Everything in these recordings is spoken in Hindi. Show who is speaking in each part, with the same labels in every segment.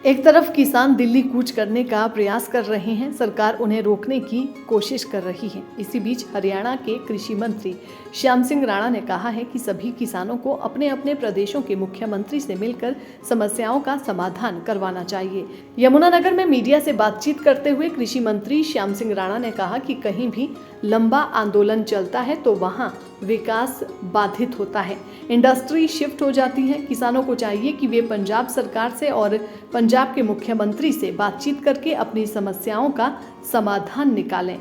Speaker 1: एक तरफ किसान दिल्ली कूच करने का प्रयास कर रहे हैं, सरकार उन्हें रोकने की कोशिश कर रही है। इसी बीच हरियाणा के कृषि मंत्री श्याम सिंह राणा ने कहा है कि सभी किसानों को अपने अपने प्रदेशों के मुख्यमंत्री से मिलकर समस्याओं का समाधान करवाना चाहिए। यमुनानगर में मीडिया से बातचीत करते हुए कृषि मंत्री श्याम सिंह राणा ने कहा कि कहीं भी लंबा आंदोलन चलता है तो वहां विकास बाधित होता है, इंडस्ट्री शिफ्ट हो जाती है। किसानों को चाहिए कि वे पंजाब सरकार से और पंजाब के मुख्यमंत्री से बातचीत करके अपनी समस्याओं का समाधान निकालें।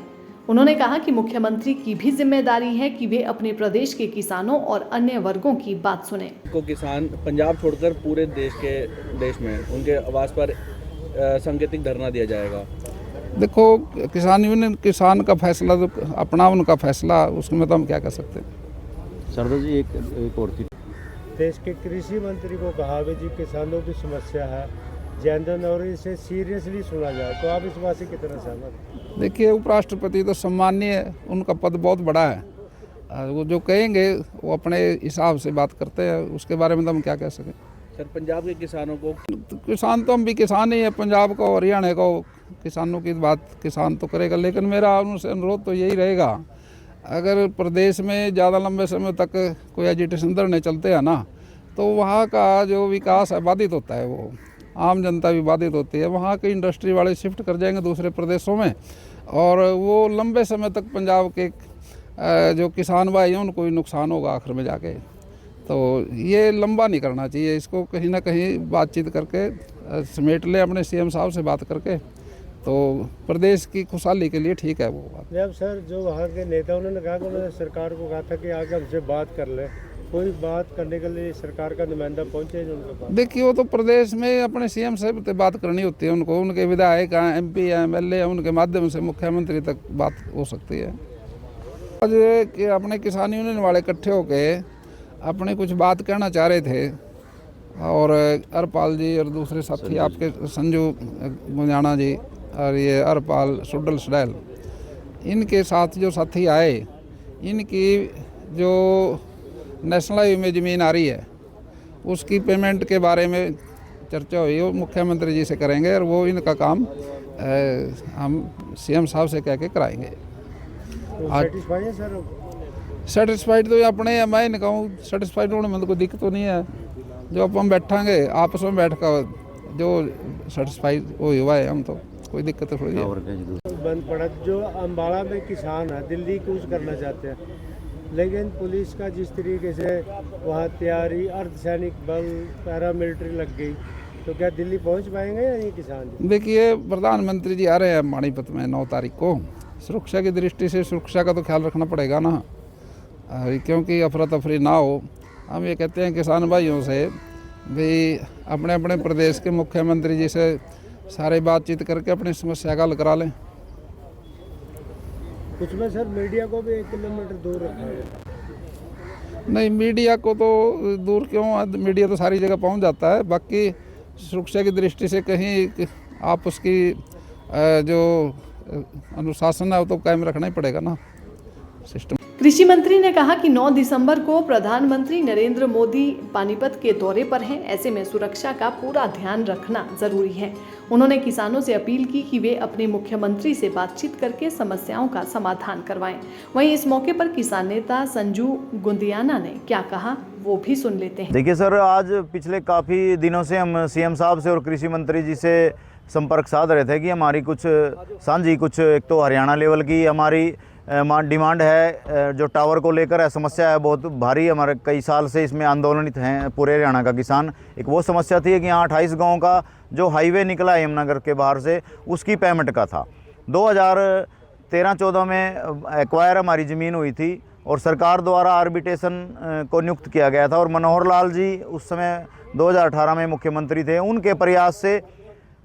Speaker 1: उन्होंने कहा कि मुख्यमंत्री की भी जिम्मेदारी है कि वे अपने प्रदेश के किसानों और अन्य वर्गों की बात सुनें।
Speaker 2: को किसान पंजाब छोड़कर पूरे देश में उनके आवास पर सांकेतिक धरना दिया जाएगा।
Speaker 3: देखो, किसान यूनियन किसान का फैसला तो अपना उनका फैसला, उसमें तो हम क्या कर सकते हैं।
Speaker 4: सरदार जी एक और थी,
Speaker 5: देश के कृषि मंत्री को कहा भी जी किसानों की समस्या है जनधन और इसे सीरियसली सुना जाए, तो आप इस बात से कितना सहमत?
Speaker 3: देखिए, उपराष्ट्रपति तो सम्मानीय है, उनका पद बहुत बड़ा है। वो जो कहेंगे वो अपने हिसाब से बात करते हैं, उसके बारे में तो हम क्या कह सकें।
Speaker 2: सर, पंजाब के किसानों को
Speaker 3: किसान तो हम भी किसान ही है, पंजाब को हरियाणा को किसानों की बात किसान तो करेगा, लेकिन मेरा उनसे अनुरोध तो यही रहेगा, अगर प्रदेश में ज़्यादा लंबे समय तक कोई एजिटेशन धरने चलते हैं ना, तो वहाँ का जो विकास है बाधित होता है, वो आम जनता भी बाधित होती है। वहाँ के इंडस्ट्री वाले शिफ्ट कर जाएंगे दूसरे प्रदेशों में, और वो लंबे समय तक पंजाब के जो किसान भाई हैं उनको भी नुकसान होगा आखिर में जाके। तो ये लंबा नहीं करना चाहिए, इसको कहीं ना कहीं बातचीत करके समेट ले, अपने सीएम साहब से बात करके, तो प्रदेश की खुशहाली के लिए ठीक है वो बात।
Speaker 5: अब सर, जो वहाँ के नेता उन्होंने कहा कि उन्होंने सरकार को कहा था कि आगे हमसे बात कर ले, कोई बात करने के लिए सरकार का नुमाइंदा पहुँचे जो उनके पास? देखिए, वो तो प्रदेश में अपने सीएम से बात करनी होती है उनको, उनके विधायक हैं, एमपी हैं, एमएलए हैं, उनके माध्यम से मुख्यमंत्री तक बात हो सकती है। आज अपने किसान यूनियन वाले इकट्ठे होकर अपने कुछ बात कहना चाह रहे थे, और हरपाल जी और दूसरे साथी आपके संजू गुंजाना जी और ये हरपाल सुडल सडैल, इनके साथ जो साथी आए, इनकी जो नेशनल हाईवे में ज़मीन आ रही है उसकी पेमेंट के बारे में चर्चा हुई, वो मुख्यमंत्री जी से करेंगे, और वो इनका काम हम सीएम साहब से कह के कराएंगे। सेटिस्फाइड है सर?
Speaker 3: सेटिस्फाइड तो अपने, मैं नहीं कहूँ सेटिस्फाइड होने में तो कोई दिक्कत तो नहीं है। जो अपन बैठांगे आपस में बैठ कर, जो सेटिस्फाइड वो हुआ है, हम तो कोई दिक्कत तो थोड़ी है।
Speaker 5: बंद पड़ा जो अम्बाला में किसान है, दिल्ली कूच करना चाहते हैं, लेकिन पुलिस का जिस तरीके से वहाँ तैयारी, अर्धसैनिक बल, पैरामिलिट्री लग गई, तो क्या दिल्ली पहुँच पाएंगे या ये किसान?
Speaker 3: देखिए, प्रधानमंत्री जी आ रहे हैं पानीपत में 9 तारीख को। सुरक्षा की दृष्टि से सुरक्षा का तो ख्याल रखना पड़ेगा ना, क्योंकि अफरा तफरी ना हो। हम ये कहते हैं किसान भाइयों से भी अपने अपने प्रदेश के मुख्यमंत्री जी से सारे बातचीत करके अपनी समस्या का हल करा लें।
Speaker 5: कुछ में सर मीडिया को भी 1 किलोमीटर दूर रखा है।
Speaker 3: नहीं, मीडिया को तो दूर क्यों, मीडिया तो सारी जगह पहुंच जाता है। बाकी सुरक्षा की दृष्टि से कहीं आप उसकी जो अनुशासन है वो तो कायम रखना ही पड़ेगा ना, सिस्टम।
Speaker 1: कृषि मंत्री ने कहा कि 9 दिसंबर को प्रधानमंत्री नरेंद्र मोदी पानीपत के दौरे पर हैं, ऐसे में सुरक्षा का पूरा ध्यान रखना जरूरी है। उन्होंने किसानों से अपील की कि वे अपने मुख्यमंत्री से बातचीत करके समस्याओं का समाधान करवाएं। वहीं इस मौके पर किसान नेता संजू गुंदियाना ने क्या कहा वो भी सुन लेते हैं।
Speaker 4: देखिए सर, आज पिछले काफ़ी दिनों से हम सीएम साहब से और कृषि मंत्री जी से संपर्क साध रहे थे कि हमारी कुछ साझी, कुछ एक तो हरियाणा लेवल की हमारी डिमांड है, जो टावर को लेकर है, समस्या है बहुत भारी, हमारे कई साल से इसमें आंदोलित हैं पूरे हरियाणा का किसान। एक वो समस्या थी कि यहाँ 28 गाँव का जो हाईवे निकला है यमुनानगर के बाहर से, उसकी पेमेंट का था। 2013-14 में एक्वायर हमारी ज़मीन हुई थी और सरकार द्वारा आर्बिट्रेशन को नियुक्त किया गया था, और मनोहर लाल जी उस समय 2018 में मुख्यमंत्री थे, उनके प्रयास से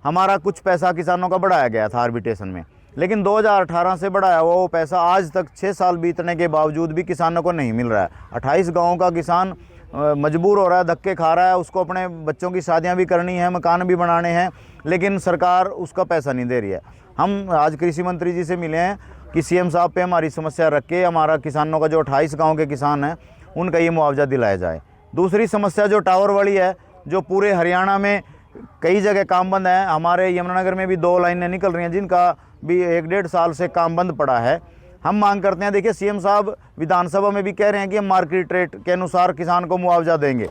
Speaker 4: हमारा कुछ पैसा किसानों का बढ़ाया गया था आर्बिट्रेशन में। लेकिन 2018 से बढ़ाया हुआ वो पैसा आज तक 6 साल बीतने के बावजूद भी किसानों को नहीं मिल रहा है। 28 गाँव का किसान मजबूर हो रहा है, धक्के खा रहा है, उसको अपने बच्चों की शादियां भी करनी है, मकान भी बनाने हैं, लेकिन सरकार उसका पैसा नहीं दे रही है। हम आज कृषि मंत्री जी से मिले हैं कि सीएम साहब पे हमारी समस्या रख के हमारा किसानों का जो 28 गाँव के किसान हैं उनका ये मुआवजा दिलाया जाए। दूसरी समस्या जो टावर वाली है, जो पूरे हरियाणा में कई जगह काम बंद है। हमारे यमुनानगर में भी 2 लाइनें निकल रही हैं जिनका भी 1-1.5 साल से काम बंद पड़ा है। हम मांग करते हैं, देखिए सीएम साहब विधानसभा में भी कह रहे हैं कि हम मार्केट रेट के अनुसार किसान को मुआवजा देंगे।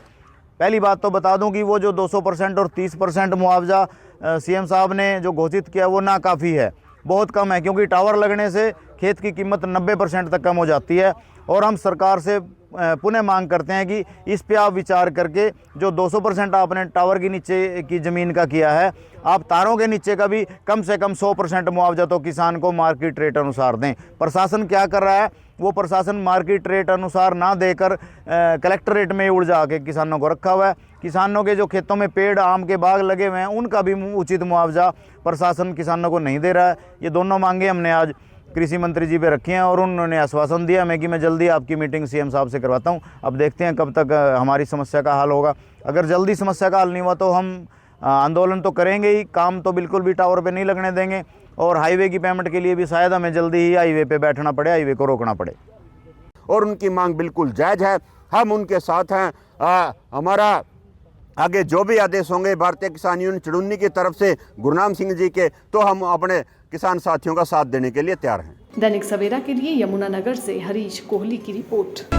Speaker 4: पहली बात तो बता दूं कि वो जो 200% और 30% मुआवजा सीएम साहब ने जो घोषित किया वो नाकाफ़ी है, बहुत कम है, क्योंकि टावर लगने से खेत की कीमत 90% तक कम हो जाती है। और हम सरकार से पुनः मांग करते हैं कि इस पे आप विचार करके जो 200% आपने टावर के नीचे की ज़मीन का किया है, आप तारों के नीचे का भी कम से कम 100% मुआवजा तो किसान को मार्केट रेट अनुसार दें। प्रशासन क्या कर रहा है, वो प्रशासन मार्केट रेट अनुसार ना देकर कलेक्टर रेट में उड़ के किसानों को रखा हुआ है। किसानों के जो खेतों में पेड़ आम के बाग लगे हुए हैं उनका भी उचित मुआवजा प्रशासन किसानों को नहीं दे रहा है। ये दोनों मांगे हमने आज कृषि मंत्री जी पे रखी हैं और उन्होंने आश्वासन दिया हमें कि मैं जल्दी आपकी मीटिंग सीएम साहब से करवाता हूं। अब देखते हैं कब तक हमारी समस्या का हल होगा। अगर जल्दी समस्या का हल नहीं हुआ तो हम आंदोलन तो करेंगे ही, काम तो बिल्कुल भी टावर पे नहीं लगने देंगे। और हाईवे की पेमेंट के लिए भी शायद हमें जल्दी ही हाईवे पे बैठना पड़े, हाईवे को रोकना पड़े।
Speaker 6: और उनकी मांग बिल्कुल जायज़ है, हम उनके साथ हैं। हमारा आगे जो भी आदेश होंगे भारतीय किसान यूनियन चुड़ुन्नी की तरफ से गुरनाम सिंह जी के, तो हम अपने किसान साथियों का साथ देने के लिए तैयार हैं।
Speaker 1: दैनिक सवेरा के लिए यमुनानगर से हरीश कोहली की रिपोर्ट।